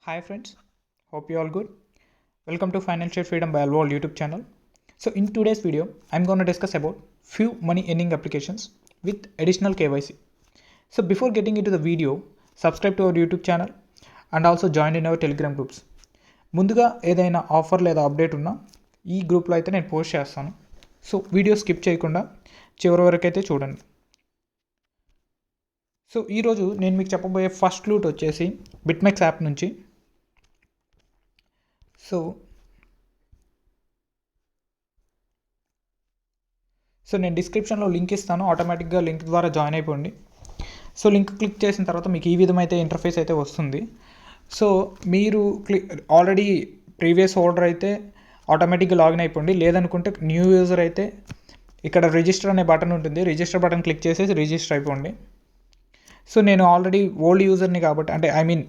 Hi friends, hope you all good. Welcome to Financial Freedom by Alwal YouTube channel. So in today's video, I'm going to discuss about few money earning applications with additional KYC. So before getting into the video, subscribe to our YouTube channel and also join in our Telegram groups. ముందుగా ఏదైనా offer లేదా update ఉన్నా ఈ గ్రూప్లో అయితే నేను post చేస్తాను. So video skip చేయకుండా చివరి వరకు అయితే చూడండి. సో ఈరోజు నేను మీకు చెప్పబోయే ఫస్ట్ లూట్ వచ్చేసి బిట్మెక్స్ యాప్ నుంచి. సో నేను డిస్క్రిప్షన్లో లింక్ ఇస్తాను, ఆటోమేటిక్గా లింక్ ద్వారా జాయిన్ అయిపోండి. సో లింక్ క్లిక్ చేసిన తర్వాత మీకు ఈ విధమైతే ఇంటర్ఫేస్ అయితే వస్తుంది. సో మీరు ఆల్రెడీ ప్రీవియస్ హోల్డర్ అయితే ఆటోమేటిక్గా లాగిన్ అయిపోండి. లేదనుకుంటే న్యూ యూజర్ అయితే ఇక్కడ రిజిస్టర్ అనే బటన్ ఉంటుంది, రిజిస్టర్ బటన్ క్లిక్ చేసేసి రిజిస్టర్ అయిపోండి. సో నేను ఆల్రెడీ ఓల్డ్ యూజర్ని కాబట్టి,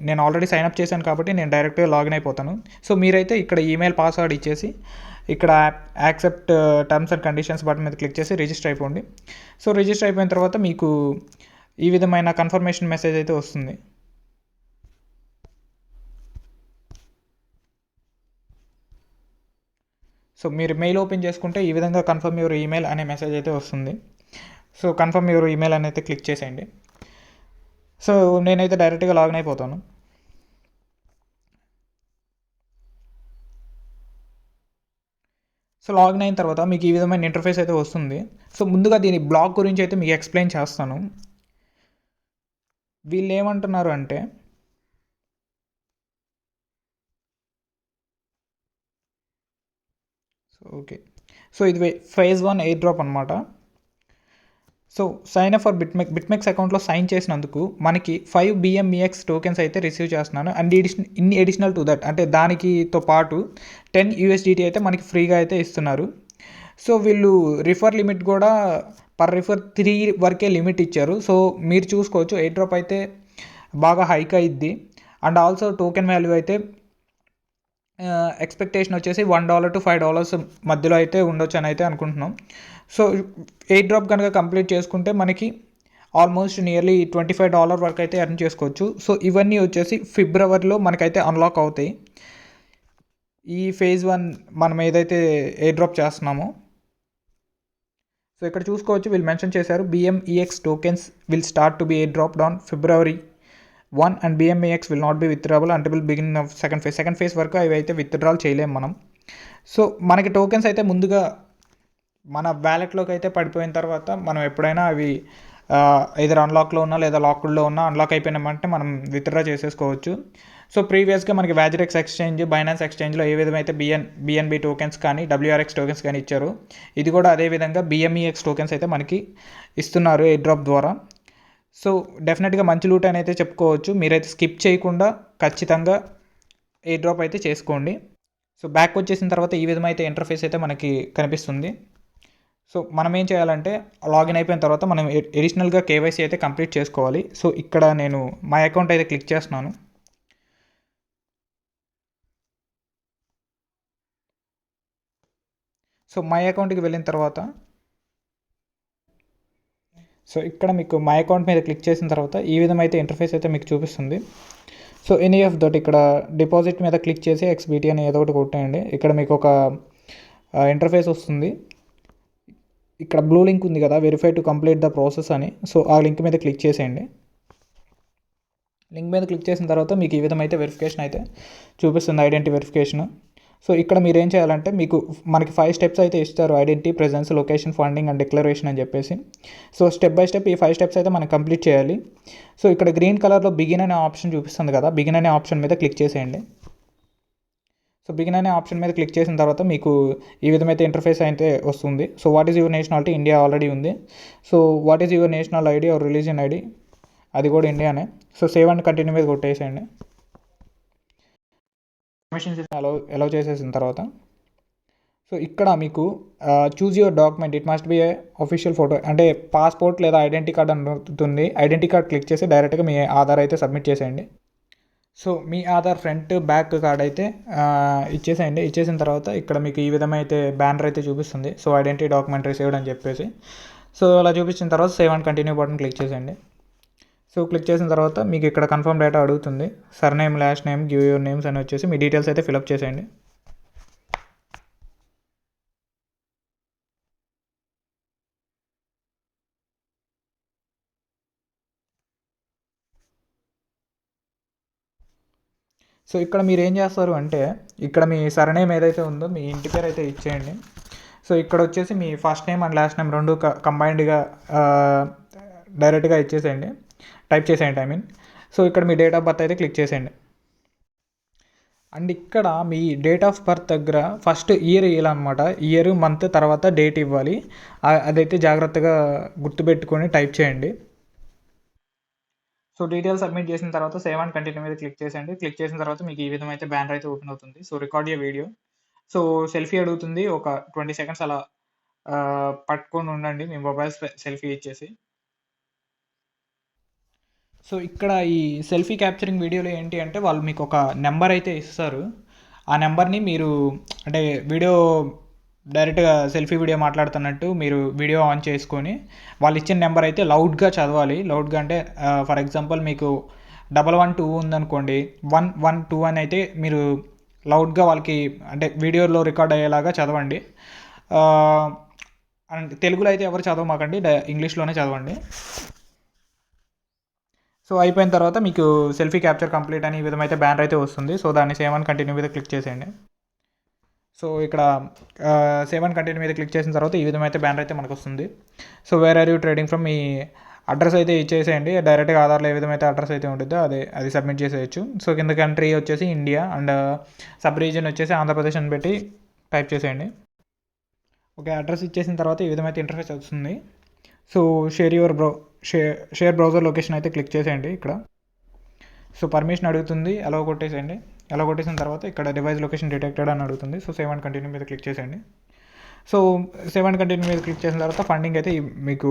నేను ఆల్రెడీ సైన్అప్ చేశాను కాబట్టి నేను డైరెక్ట్గా లాగిన్ అయిపోతాను. సో మీరైతే ఇక్కడ ఈమెయిల్ పాస్వర్డ్ ఇచ్చేసి ఇక్కడ accept terms and conditions button మీద క్లిక్ చేసి రిజిస్టర్ అయిపోండి. సో రిజిస్టర్ అయిపోయిన తర్వాత మీకు ఈ విధమైన కన్ఫర్మేషన్ మెసేజ్ అయితే వస్తుంది. సో మీరు మెయిల్ ఓపెన్ చేసుకుంటే ఈ విధంగా కన్ఫర్మ్ యువర్ ఈమెయిల్ అనే మెసేజ్ అయితే వస్తుంది. సో కన్ఫర్మ్ యువర్ ఈమెయిల్ అని అయితే క్లిక్ చేసేయండి. సో నేనైతే డైరెక్ట్గా లాగిన్ అయిపోతాను. సో లాగిన్ అయిన తర్వాత మీకు ఈ విధమైన ఇంటర్ఫేస్ అయితే వస్తుంది. సో ముందుగా దీని బ్లాక్ గురించి అయితే మీకు ఎక్స్ప్లెయిన్ చేస్తాను. వీళ్ళు ఏమంటున్నారు అంటే, సో ఇది ఫేజ్ 1 ఎయిర్ డ్రాప్ అనమాట. సో సైన్ అప్ ఫర్ బిట్మెక్స్ అకౌంట్లో సైన్ చేసినందుకు మనకి 5 BMEX టోకెన్స్ అయితే రిసీవ్ చేస్తున్నాను. అండ్ అడిషనల్ టు దట్, అంటే దానికితో పాటు 10 USDT అయితే మనకి ఫ్రీగా అయితే ఇస్తున్నారు. సో వీళ్ళు రిఫర్ లిమిట్ కూడా పర్ రిఫర్ 3 వరకే లిమిట్ ఇచ్చారు. సో మీరు చూసుకోవచ్చు, ఎయిర్ డ్రాప్ అయితే బాగా హైక్ అయ్యిద్ది. అండ్ ఆల్సో టోకెన్ వాల్యూ అయితే ఎక్స్పెక్టేషన్ వచ్చేసి $1 to $5 మధ్యలో అయితే ఉండొచ్చు అని అయితే అనుకుంటున్నాం. సో ఎయిర్ డ్రాప్ కనుక కంప్లీట్ చేసుకుంటే మనకి ఆల్మోస్ట్ నియర్లీ $25 వరకు అయితే ఎర్న్ చేసుకోవచ్చు. సో ఇవన్నీ వచ్చేసి ఫిబ్రవరిలో మనకైతే అన్లాక్ అవుతాయి. ఈ ఫేజ్ 1 మనం ఏదైతే ఎయిర్ డ్రాప్ చేస్తున్నామో, సో ఇక్కడ చూసుకోవచ్చు వీళ్ళు మెన్షన్ చేశారు, BMEX tokens will start to be air dropped on February 1 and BMEX will not be withdrawable until beginning of second phase వరకు అవి అయితే విత్డ్రాల్ చేయలేము మనం. సో మనకి టోకెన్స్ అయితే ముందుగా మన వ్యాలెట్లోకి అయితే పడిపోయిన తర్వాత మనం ఎప్పుడైనా అవి either అన్లాక్లో ఉన్నా లేదా లాక్డ్లో ఉన్నా అన్లాక్ అయిపోయినామంటే మనం విత్డ్రా చేసేసుకోవచ్చు. సో ప్రీవియస్గా మనకి వ్యాజిరెక్స్ ఎక్స్చేంజ్, బైనాన్స్ ఎక్స్చేంజ్లో ఏ విధమైతే BNB టోకెన్స్ కానీ WRX టోకెన్స్ కానీ ఇచ్చారు, ఇది కూడా అదేవిధంగా BMEX టోకెన్స్ అయితే మనకి ఇస్తున్నారు ఎయిర్ డ్రాప్ ద్వారా. సో డెఫినెట్గా మంచి లూట్ అని అయితే చెప్పుకోవచ్చు. మీరైతే స్కిప్ చేయకుండా ఖచ్చితంగా ఎయిర్ డ్రాప్ అయితే చేసుకోండి. సో బ్యాక్ వచ్చేసిన తర్వాత ఈ విధమైతే ఇంటర్ఫేస్ అయితే మనకి కనిపిస్తుంది. సో మనం ఏం చేయాలంటే లాగిన్ అయిపోయిన తర్వాత మనం ఎడిషనల్గా KYC అయితే కంప్లీట్ చేసుకోవాలి. సో ఇక్కడ నేను మై అకౌంట్ అయితే క్లిక్ చేస్తున్నాను. సో మై అకౌంట్కి వెళ్ళిన తర్వాత సో ఇక్కడ మీకు మై అకౌంట్ మీద క్లిక్ చేసిన తర్వాత ఈ విధమైతే ఇంటర్ఫేస్ అయితే మీకు చూపిస్తుంది. సో ఎనీ ఆఫ్ దట్ ఇక్కడ డిపాజిట్ మీద క్లిక్ చేసి XBT అని ఏదో ఒకటి కొట్టేయండి. ఇక్కడ మీకు ఒక ఇంటర్ఫేస్ వస్తుంది. ఇక్కడ బ్లూ లింక్ ఉంది కదా, verify to complete the process అని. సో ఆ లింక్ మీద క్లిక్ చేసేయండి. లింక్ మీద క్లిక్ చేసిన తర్వాత మీకు ఈ విధమైతే వెరిఫికేషన్ అయితే చూపిస్తుంది, ఐడెంటిటీ వెరిఫికేషన్. సో ఇక్కడ మీరు ఏం చేయాలంటే మనకి 5 స్టెప్స్ అయితే ఇస్తారు, identity, presence, location, funding and declaration అని చెప్పేసి. సో స్టెప్ బై స్టెప్ ఈ 5 స్టెప్స్ అయితే మనం కంప్లీట్ చేయాలి. సో ఇక్కడ గ్రీన్ కలర్లో బిగిన్ అనే ఆప్షన్ చూపిస్తుంది కదా, బిగిన్ అనే ఆప్షన్ మీద క్లిక్ చేసేయండి. సో బిగిన్ అనే ఆప్షన్ మీద క్లిక్ చేసిన తర్వాత మీకు ఈ విధమైతే ఇంటర్ఫేస్ అయితే వస్తుంది. So what is your nationality, India already ఉంది. So what is your national ID or religion ID, అది కూడా ఇండియానే. సో సేవ్ అండ్ కంటిన్యూ మీద కొట్టేసేయండి. పర్మిషన్స్ అలౌ చేసేసిన తర్వాత సో ఇక్కడ మీకు choose your document, it must be a official photo, అంటే పాస్పోర్ట్ లేదా ఐడెంటిటీ కార్డ్ అనుతుంది. ఐడెంటిటీ కార్డ్ క్లిక్ చేసి డైరెక్ట్గా మీ ఆధార్ అయితే సబ్మిట్ చేసేయండి. సో మీ ఆధార్ ఫ్రంట్ బ్యాక్ కార్డ్ అయితే ఇచ్చేసేయండి. ఇచ్చేసిన తర్వాత ఇక్కడ మీకు ఈ విధమైతే బ్యానర్ అయితే చూపిస్తుంది. సో ఐడెంటిటీ డాక్యుమెంట్ రిసీవ్డ్ అని చెప్పేసి. సో అలా చూపించిన తర్వాత save and continue button click చేసేయండి. సో క్లిక్ చేసిన తర్వాత మీకు ఇక్కడ కన్ఫర్మ్ డేటా అడుగుతుంది. Surname, last name, give your names అని వచ్చేసి మీ డీటెయిల్స్ అయితే ఫిలప్ చేసేయండి. సో ఇక్కడ మీరు ఏం చేస్తారు అంటే ఇక్కడ మీ సర్నేమ్ ఏదైతే ఉందో మీ ఇంటి పేరు అయితే ఇచ్చేయండి. సో ఇక్కడ వచ్చేసి మీ first name and last name రెండు కంబైన్డ్గా డైరెక్ట్గా ఇచ్చేసేయండి, టైప్ చేసేయండి ఐ మీన్. సో ఇక్కడ మీ డేట్ ఆఫ్ బర్త్ అయితే క్లిక్ చేసేయండి. అండ్ ఇక్కడ మీ డేట్ ఆఫ్ బర్త్ దగ్గర ఫస్ట్ ఇయర్ ఇవ్వాలన్నమాట. ఇయర్, మంత్, తర్వాత డేట్ ఇవ్వాలి. అదైతే జాగ్రత్తగా గుర్తుపెట్టుకొని టైప్ చేయండి. సో డీటెయిల్స్ సబ్మిట్ చేసిన తర్వాత సేవ్ అండ్ కంటిన్యూ మీద క్లిక్ చేసేయండి. క్లిక్ చేసిన తర్వాత మీకు ఈ విధంగా అయితే బ్యానర్ అయితే ఓపెన్ అవుతుంది. సో రికార్డ్ యే వీడియో. సో సెల్ఫీ అడుగుతుంది. ఒక 20 సెకండ్స్ అలా పట్టుకొని ఉండండి మీ మొబైల్ సెల్ఫీ ఇచ్చేసి. సో ఇక్కడ ఈ సెల్ఫీ క్యాప్చరింగ్ వీడియోలో ఏంటి అంటే వాళ్ళు మీకు ఒక నెంబర్ అయితే ఇస్తారు. ఆ నెంబర్ని మీరు అంటే వీడియో డైరెక్ట్గా సెల్ఫీ వీడియో మాట్లాడుతున్నట్టు మీరు వీడియో ఆన్ చేసుకొని వాళ్ళు ఇచ్చిన నెంబర్ అయితే లౌడ్గా చదవాలి. లౌడ్గా అంటే ఫర్ ఎగ్జాంపుల్ మీకు 112 ఉందనుకోండి, 112 అని అయితే మీరు లౌడ్గా వాళ్ళకి అంటే వీడియోలో రికార్డ్ అయ్యేలాగా చదవండి. అండ్ తెలుగులో అయితే ఎవరు చదవమాకండి, ఇంగ్లీష్లోనే చదవండి. సో అయిపోయిన తర్వాత మీకు సెల్ఫీ క్యాప్చర్ కంప్లీట్ అని ఈ విధమైతే బ్యానర్ అయితే వస్తుంది. సో దాన్ని సేవ్ అండ్ కంటిన్యూ మీద క్లిక్ చేసేయండి. సో ఇక్కడ సేవ్ అండ్ కంటిన్యూ మీద క్లిక్ చేసిన తర్వాత ఈ విధమైతే బ్యానర్ అయితే మనకు వస్తుంది. So where are you trading from, మీ అడ్రస్ అయితే ఇచ్చేసేయండి. డైరెక్ట్గా ఆధార్లో ఏ విధమైతే అడ్రస్ అయితే ఉంటుందో అది సబ్మిట్ చేసేయచ్చు. సో కింద కంట్రీ వచ్చేసి ఇండియా అండ్ సబ్ రీజన్ వచ్చేసి ఆంధ్రప్రదేశ్ అని పెట్టి టైప్ చేసేయండి. ఓకే, అడ్రస్ ఇచ్చేసిన తర్వాత ఈ విధమైతే ఇంటర్ఫేస్ వస్తుంది. సో షేర్ బ్రౌజర్ లొకేషన్ అయితే క్లిక్ చేసేయండి ఇక్కడ. సో పర్మిషన్ అడుగుతుంది, అలా కొట్టేసేయండి. అలా కొట్టేసిన తర్వాత ఇక్కడ డివైస్ లొకేషన్ డిటెక్టెడ్ అని అడుగుతుంది. సో సేవ్ అండ్ కంటిన్యూ మీద క్లిక్ చేసేయండి. సో సేవ్ అండ్ కంటిన్యూ మీద క్లిక్ చేసిన తర్వాత ఫండింగ్ అయితే మీకు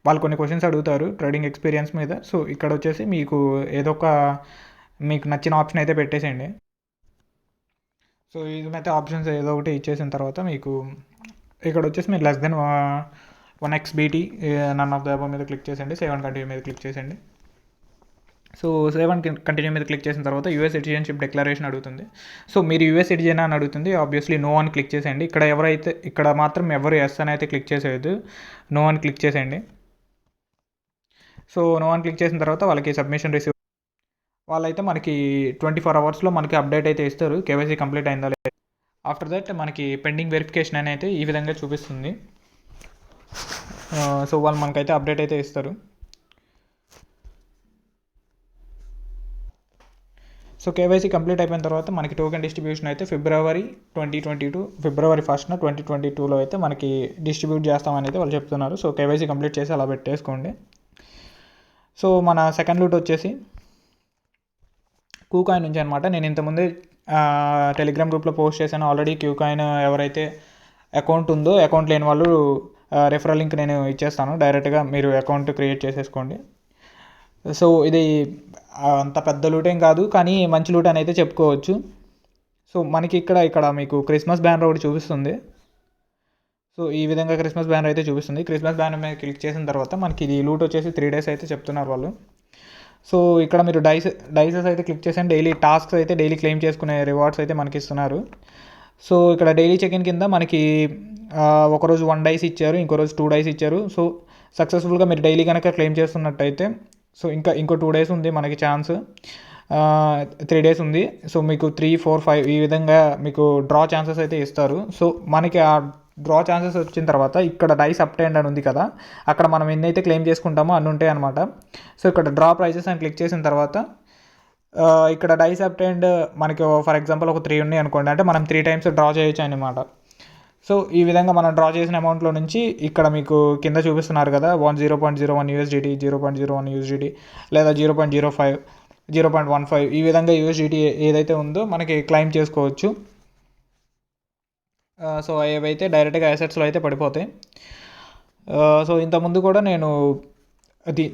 వాళ్ళు కొన్ని క్వశ్చన్స్ అడుగుతారు ట్రేడింగ్ ఎక్స్పీరియన్స్ మీద. సో ఇక్కడ వచ్చేసి మీకు ఏదో ఒక మీకు నచ్చిన ఆప్షన్ అయితే పెట్టేసేయండి. సో ఇదైతే ఆప్షన్స్ ఏదో ఒకటి ఇచ్చేసిన తర్వాత మీకు ఇక్కడ వచ్చేసి మీరు less than 1x BT none of the above మీద క్లిక్ చేసేయండి. సేవ్ అండ్ కంటిన్యూ మీద క్లిక్ చేసేయండి. సో సేవ్ అండ్ కంటిన్యూ మీద క్లిక్ చేసిన తర్వాత యూఎస్ సిటిజన్షిప్ డిక్లరేషన్ అడుగుతుంది. సో మీరు యూఎస్ సిటిజన్ అని అడుగుతుంది. ఆబ్వియస్లీ నో అని క్లిక్ చేసేయండి. ఇక్కడ మాత్రం ఎవరు ఎస్ అని అయితే క్లిక్ చేసేయద్దు, నో అని క్లిక్ చేసేయండి. సో నో అని క్లిక్ చేసిన తర్వాత వాళ్ళకి సబ్మిషన్ రిసీవ్ వాళ్ళైతే మనకి 24 అవర్స్లో మనకి అప్డేట్ అయితే ఇస్తారు కేవైసీ కంప్లీట్ అయిందా లేదా. ఆఫ్టర్ దట్ మనకి పెండింగ్ వెరిఫికేషన్ అని అయితే ఈ విధంగా చూపిస్తుంది. సో వాళ్ళు మనకైతే అప్డేట్ అయితే ఇస్తారు. సో కేవైసీ కంప్లీట్ అయిపోయిన తర్వాత మనకి టోకెన్ డిస్ట్రిబ్యూషన్ అయితే ఫిబ్రవరి 1, 2022లో అయితే మనకి డిస్ట్రిబ్యూట్ చేస్తామని అయితే వాళ్ళు చెప్తున్నారు. సో కేవైసీ కంప్లీట్ చేసి అలా పెట్టేసుకోండి. సో మన సెకండ్ లూట్ వచ్చేసి క్యూకాయిన్ నుంచి అనమాట. నేను ఇంతకుముందే టెలిగ్రామ్ గ్రూప్లో పోస్ట్ చేశాను ఆల్రెడీ. క్యూకాయిన్ ఎవరైతే అకౌంట్ ఉందో అకౌంట్ లేని వాళ్ళు రెఫరల్ లింక్ నేను ఇచ్చేస్తాను, డైరెక్ట్గా మీరు అకౌంట్ క్రియేట్ చేసేసుకోండి. సో ఇది అంత పెద్ద లూట్ ఏం కాదు, కానీ మంచి లూట్ అని అయితే చెప్పుకోవచ్చు. సో మనకి ఇక్కడ మీకు క్రిస్మస్ బ్యానర్ ఒకటి చూపిస్తుంది. సో ఈ విధంగా క్రిస్మస్ బ్యానర్ అయితే చూపిస్తుంది. క్రిస్మస్ బ్యానర్ మీద క్లిక్ చేసిన తర్వాత మనకి ఇది లూట్ వచ్చేసి 3 days అయితే చెప్తున్నారు వాళ్ళు. సో ఇక్కడ మీరు డైసెస్ అయితే క్లిక్ చేసాను. డైలీ టాస్క్స్ అయితే డైలీ క్లెయిమ్ చేసుకునే రివార్డ్స్ అయితే మనకి ఇస్తున్నారు. సో ఇక్కడ డైలీ చెక్-ఇన్ కింద మనకి ఒకరోజు 1 dice ఇచ్చారు, ఇంకో రోజు 2 dice ఇచ్చారు. సో సక్సెస్ఫుల్గా మీరు డైలీ కనుక క్లెయిమ్ చేస్తున్నట్టయితే సో ఇంకో 2 days ఉంది మనకి ఛాన్స్, 3 days ఉంది. సో మీకు 3, 4, 5 ఈ విధంగా మీకు డ్రా ఛాన్సెస్ అయితే ఇస్తారు. సో మనకి ఆ డ్రా ఛాన్సెస్ వచ్చిన తర్వాత ఇక్కడ డైస్ అప్టెండ్ అని ఉంది కదా, అక్కడ మనం ఎన్నైతే క్లెయిమ్ చేసుకుంటామో అన్నీ ఉంటాయి అనమాట. సో ఇక్కడ డ్రా ప్రైజెస్ అని క్లిక్ చేసిన తర్వాత ఇక్కడ డైస్ అప్టెండ్ మనకి ఫర్ ఎగ్జాంపుల్ ఒక 3 ఉన్నాయి అనుకోండి, అంటే మనం 3 times డ్రా చేయొచ్చు అనమాట. సో ఈ విధంగా మనం డ్రా చేసిన అమౌంట్లో నుంచి ఇక్కడ మీకు కింద చూపిస్తున్నారు కదా 0.01 USDT, 0.01 USDT లేదా 0.05, 0.15 ఈ విధంగా USDT ఏదైతే ఉందో మనకి క్లెయిమ్ చేసుకోవచ్చు. సో ఏవైతే డైరెక్ట్గా అసెట్స్లో అయితే పడిపోతాయి. సో ఇంతకుముందు కూడా నేను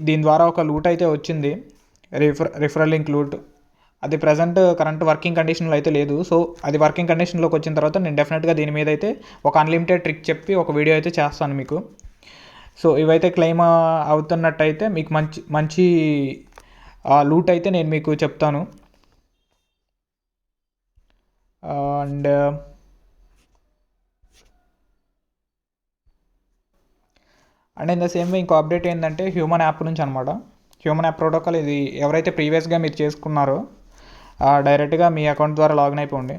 దీని ద్వారా ఒక లూట్ అయితే వచ్చింది, రిఫరల్ లింక్ లూట్. అది కరెంట్ వర్కింగ్ కండిషన్లో అయితే లేదు. సో అది వర్కింగ్ కండిషన్లోకి వచ్చిన తర్వాత నేను డెఫినెట్గా దీని మీద అయితే ఒక అన్లిమిటెడ్ ట్రిక్ చెప్పి ఒక వీడియో అయితే చేస్తాను మీకు. సో ఇవైతే క్లెయిమ్ అవుతున్నట్టయితే మీకు మంచి మంచి లూట్ అయితే నేను మీకు చెప్తాను. And and in the same way ఇంకో అప్డేట్ ఏంటంటే హ్యూమన్ యాప్ నుంచి అనమాట. హ్యూమన్ యాప్ ప్రోటోకాల్ ఇది ఎవరైతే ప్రీవియస్గా మీరు చేసుకున్నారో డైరెక్ట్గా మీ అకౌంట్ ద్వారా లాగిన్ అయిపోండి.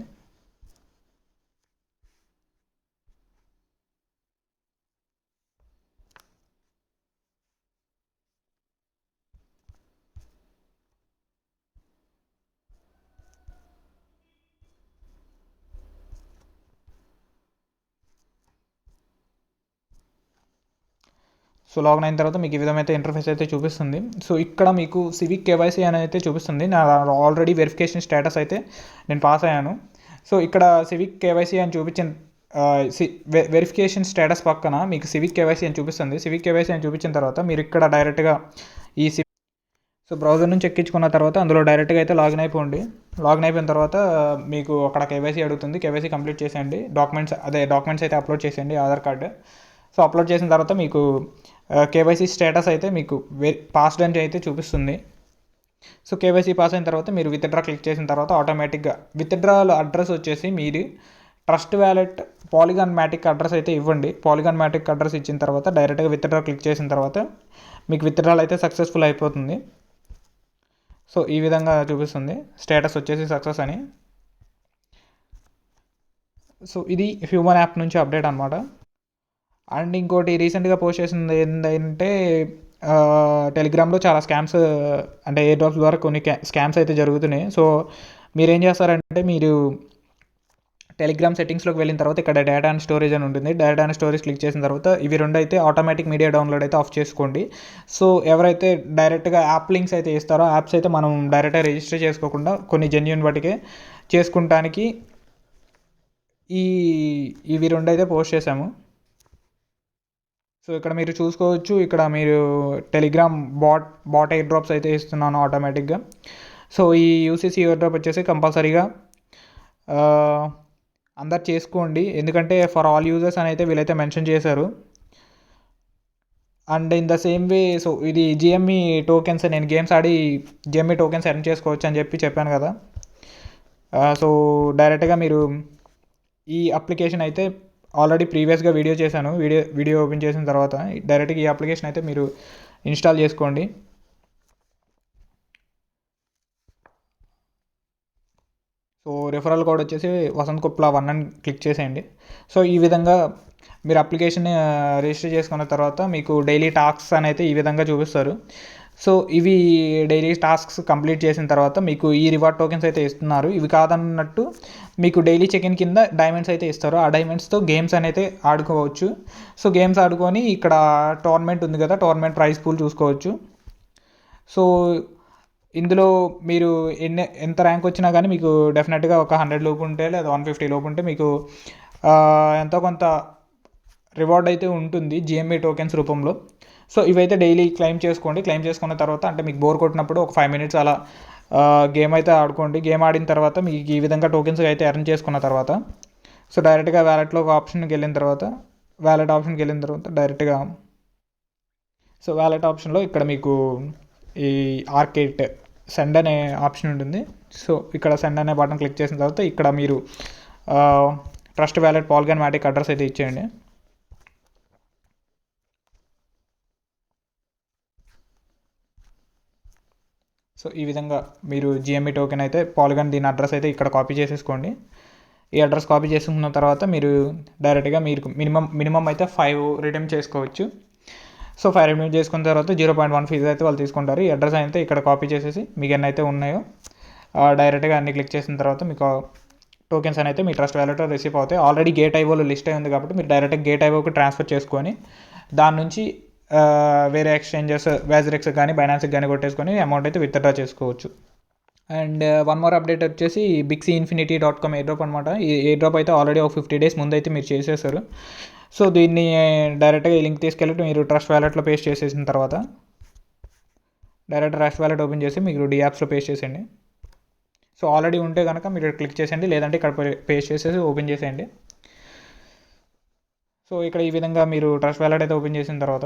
సో లాగిన్ అయిన తర్వాత మీకు ఈ విధమైతే ఇంటర్ఫేస్ అయితే చూపిస్తుంది. సో ఇక్కడ మీకు సివిక్ కేవైసీ అని అయితే చూపిస్తుంది. నా ఆల్రెడీ వెరిఫికేషన్ స్టేటస్ అయితే నేను పాస్ అయ్యాను. సో ఇక్కడ సివిక్ కేవైసీ అని చూపించిన వెరిఫికేషన్ స్టేటస్ పక్కన మీకు సివిక్ కేవైసీ అని చూపిస్తుంది. సివిక్ కేవైసీ అని చూపించిన తర్వాత మీరు ఇక్కడ డైరెక్ట్గా ఈ సో బ్రౌజర్ నుంచి ఎక్కించుకున్న తర్వాత అందులో డైరెక్ట్గా అయితే లాగిన్ అయిపోండి. లాగిన్ అయిపోయిన తర్వాత మీకు అక్కడ కేవైసీ అడుగుతుంది. కేవైసీ కంప్లీట్ చేసేయండి. డాక్యుమెంట్స్ అయితే అప్లోడ్ చేసేయండి, ఆధార్ కార్డు. సో అప్లోడ్ చేసిన తర్వాత మీకు కేవైసీ స్టేటస్ అయితే మీకు పాస్డ్ అని అయితే చూపిస్తుంది. సో కేవైసీ పాస్ అయిన తర్వాత మీరు విత్డ్రా క్లిక్ చేసిన తర్వాత ఆటోమేటిక్గా విత్డ్రాల్ అడ్రస్ వచ్చేసి మీరు ట్రస్ట్ వ్యాలెట్ పాలిగాన్ మ్యాటిక్ అడ్రస్ అయితే ఇవ్వండి. పాలిగాన్ మ్యాటిక్ అడ్రస్ ఇచ్చిన తర్వాత డైరెక్ట్గా విత్డ్రా క్లిక్ చేసిన తర్వాత మీకు విత్డ్రాల్ అయితే సక్సెస్ఫుల్ అయిపోతుంది. సో ఈ విధంగా చూపిస్తుంది స్టేటస్ వచ్చేసి సక్సెస్ అని. సో ఇది హ్యూమన్ యాప్ నుంచి అప్డేట్ అనమాట. అండ్ ఇంకోటి రీసెంట్గా పోస్ట్ చేసింది ఏంటంటే టెలిగ్రామ్లో చాలా స్కామ్స్ అంటే ఎయిర్ డ్రాప్స్ ద్వారా కొన్ని స్కామ్స్ అయితే జరుగుతున్నాయి. సో మీరేం చేస్తారంటే మీరు టెలిగ్రామ్ సెట్టింగ్స్లోకి వెళ్ళిన తర్వాత ఇక్కడ డేటా అండ్ స్టోరేజ్ అని ఉంటుంది. డేటా అండ్ స్టోరేజ్ క్లిక్ చేసిన తర్వాత ఇవి రెండు అయితే ఆటోమేటిక్ మీడియా డౌన్లోడ్ అయితే ఆఫ్ చేసుకోండి. సో ఎవరైతే డైరెక్ట్గా యాప్ లింక్స్ అయితే ఇస్తారో యాప్స్ అయితే మనం డైరెక్ట్గా రిజిస్టర్ చేసుకోకుండా కొన్ని జెన్యూన్ వాటికే చేసుకుంటానికి ఇవి రెండు అయితే పోస్ట్ చేశాము. సో ఇక్కడ మీరు చూసుకోవచ్చు, ఇక్కడ మీరు టెలిగ్రామ్ బాట్ ఎయిర్ డ్రాప్స్ అయితే ఇస్తున్నాను ఆటోమేటిక్గా. సో ఈ యూసీసీ ఎయిర్ డ్రాప్ వచ్చేసి కంపల్సరీగా అందరు చేసుకోండి, ఎందుకంటే ఫర్ ఆల్ యూజర్స్ అని అయితే వీళ్ళైతే మెన్షన్ చేశారు. And in the same way so ఇది జిఎంఈ టోకెన్స్, నేను గేమ్స్ ఆడి జిఎంఈ టోకెన్స్ ఎర్న్ చేసుకోవచ్చు అని చెప్పాను కదా. సో డైరెక్ట్గా మీరు ఈ అప్లికేషన్ అయితే ఆల్రెడీ ప్రీవియస్గా వీడియో చేశాను. వీడియో ఓపెన్ చేసిన తర్వాత డైరెక్ట్గా ఈ అప్లికేషన్ అయితే మీరు ఇన్స్టాల్ చేసుకోండి. సో రెఫరల్ కోడ్ వచ్చేసి వసంత్ కుప్లా 1 అని క్లిక్ చేసేయండి. సో ఈ విధంగా మీరు అప్లికేషన్ రిజిస్టర్ చేసుకున్న తర్వాత మీకు డైలీ టాస్క్స్ అని అయితే ఈ విధంగా చూపిస్తారు. సో ఇవి డైలీ టాస్క్స్ కంప్లీట్ చేసిన తర్వాత మీకు ఈ రివార్డ్ టోకెన్స్ అయితే ఇస్తున్నారు. ఇవి కాదన్నట్టు మీకు డైలీ చెక్-ఇన్ కింద డైమండ్స్ అయితే ఇస్తారు. ఆ డైమండ్స్తో గేమ్స్ అని అయితే ఆడుకోవచ్చు. సో గేమ్స్ ఆడుకొని ఇక్కడ టోర్నమెంట్ ఉంది కదా, టోర్నమెంట్ ప్రైజ్ పూల్ చూసుకోవచ్చు. సో ఇందులో మీరు ఎంత ర్యాంక్ వచ్చినా కానీ మీకు డెఫినెట్గా ఒక 100 లోపు ఉంటే లేదా 150 లోపు ఉంటే మీకు ఎంతో కొంత రివార్డ్ అయితే ఉంటుంది జిఎంఈ టోకెన్స్ రూపంలో. సో ఇవైతే డైలీ క్లెయిమ్ చేసుకోండి. క్లెయిమ్ చేసుకున్న తర్వాత అంటే మీకు బోర్ కొట్టినప్పుడు ఒక 5 మినిట్స్ అలా గేమ్ అయితే ఆడుకోండి. గేమ్ ఆడిన తర్వాత మీకు ఈ విధంగా టోకెన్స్ అయితే ఎర్న్ చేసుకున్న తర్వాత సో డైరెక్ట్గా వ్యాలెట్లో ఒక ఆప్షన్కి వెళ్ళిన తర్వాత డైరెక్ట్గా సో వ్యాలెట్ ఆప్షన్లో ఇక్కడ మీకు ఈ ఆర్కేట్ సెండ్ అనే ఆప్షన్ ఉంటుంది. సో ఇక్కడ సెండ్ అనే బటన్ క్లిక్ చేసిన తర్వాత ఇక్కడ మీరు ట్రస్ట్ వ్యాలెట్ పాలిగాన్ మ్యాటిక్ అడ్రస్ అయితే ఇచ్చేయండి. సో ఈ విధంగా మీరు జిఎంఈ టోకెన్ అయితే పాలిగాన్ దీని అడ్రస్ అయితే ఇక్కడ కాపీ చేసేసుకోండి. ఈ అడ్రస్ కాపీ చేసుకున్న తర్వాత మీరు డైరెక్ట్గా మీరు మినిమం అయితే 5 రిడీమ్ చేసుకోవచ్చు. సో 5 రిడీమ్ చేసుకున్న తర్వాత 0.1 ఫీజు అయితే వాళ్ళు తీసుకుంటారు. ఈ అడ్రస్ అయితే ఇక్కడ కాపీ చేసేసి మీకు ఎన్ని అయితే ఉన్నాయో డైరెక్ట్గా అన్ని క్లిక్ చేసిన తర్వాత మీకు టోకెన్స్ అయితే మీ ట్రస్ట్ వ్యాలెట్లో రిసీవ్ అవుతాయి. ఆల్రెడీ గేట్ ఐఓలో లిస్ట్ అయి ఉంది కాబట్టి మీరు డైరెక్ట్గా గేట్ ఐఓకి ట్రాన్స్ఫర్ చేసుకొని దాని నుంచి వేరే ఎక్స్చేంజెస్ వ్యాజిరెక్స్ కానీ బైనాన్స్కి కానీ కొట్టేసుకొని అమౌంట్ అయితే విత్డ్రా చేసుకోవచ్చు. అండ్ వన్ మోర్ అప్డేట్ వచ్చేసి BixieInfinity.com ఎయిర్ డ్రాప్ అనమాట. ఈ ఎయిర్ డ్రాప్ అయితే ఆల్రెడీ ఒక 50 డేస్ ముందు అయితే మీరు చేసేసారు. సో దీన్ని డైరెక్ట్గా ఈ లింక్ తీసుకెళ్ళి మీరు ట్రస్ట్ వ్యాలెట్లో పేస్ట్ చేసేసిన తర్వాత డైరెక్ట్ ట్రస్ట్ వ్యాలెట్ ఓపెన్ చేసి మీరు డియాప్స్లో పేస్ట్ చేసేయండి. సో ఆల్రెడీ ఉంటే కనుక మీరు క్లిక్ చేసేయండి, లేదంటే ఇక్కడ పేస్ట్ చేసేసి ఓపెన్ చేసేయండి. సో ఇక్కడ ఈ విధంగా మీరు ట్రస్ట్ వ్యాలెట్ అయితే ఓపెన్ చేసిన తర్వాత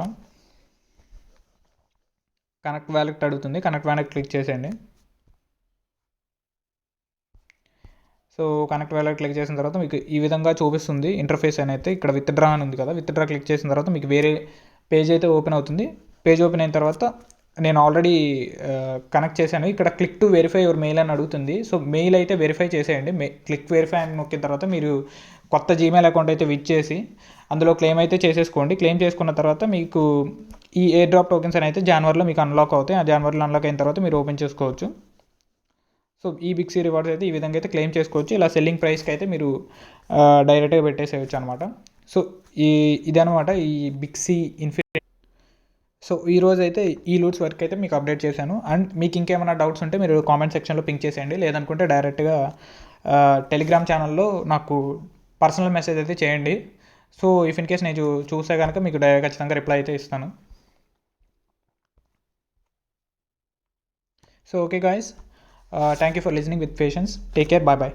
కనెక్ట్ వ్యాలెట్ అడుగుతుంది. కనెక్ట్ వ్యాలెట్ క్లిక్ చేసేయండి. సో కనెక్ట్ వ్యాలెట్ క్లిక్ చేసిన తర్వాత మీకు ఈ విధంగా చూపిస్తుంది ఇంటర్ఫేస్ అని. అయితే ఇక్కడ విత్డ్రా అని ఉంది కదా, విత్డ్రా క్లిక్ చేసిన తర్వాత మీకు వేరే పేజ్ అయితే ఓపెన్ అవుతుంది. పేజ్ ఓపెన్ అయిన తర్వాత నేను ఆల్రెడీ కనెక్ట్ చేశాను. ఇక్కడ click to verify your mail అని అడుగుతుంది. సో మెయిల్ అయితే వెరిఫై చేసేయండి. క్లిక్ వెరిఫై అని నొక్కిన తర్వాత మీరు కొత్త జీమెయిల్ అకౌంట్ అయితే విచ్ చేసి అందులో క్లెయిమ్ అయితే చేసేసుకోండి. క్లెయిమ్ చేసుకున్న తర్వాత మీకు ఈ ఎయిర్ డ్రాప్ టోకెన్స్ అని అయితే జనవరిలో మీకు అన్లాక్ అవుతాయి. ఆ జనవరిలో అన్లాక్ అయిన తర్వాత మీరు ఓపెన్ చేసుకోవచ్చు. సో ఈ బిక్సీ రివార్డ్స్ అయితే ఈ విధంగా అయితే క్లెయిమ్ చేసుకోవచ్చు. ఇలా సెల్లింగ్ ప్రైస్కి అయితే మీరు డైరెక్ట్గా పెట్టేసేయచ్చు అనమాట. సో ఇదనమాట ఈ బిక్సీ ఇన్ఫినిటీ. సో ఈరోజు అయితే ఈ లూట్స్ వరకు అయితే మీకు అప్డేట్ చేశాను. అండ్ మీకు ఇంకేమైనా డౌట్స్ ఉంటే మీరు కామెంట్ సెక్షన్లో పింక్ చేసేయండి. లేదనుకుంటే డైరెక్ట్గా టెలిగ్రామ్ ఛానల్లో నాకు పర్సనల్ మెసేజ్ అయితే చేయండి. సో ఇఫ్ ఇన్ కేస్ నేను చూస్తే కనుక మీకు ఖచ్చితంగా రిప్లై అయితే ఇస్తాను. So okay guys, thank you for listening with patience. Take care. Bye bye.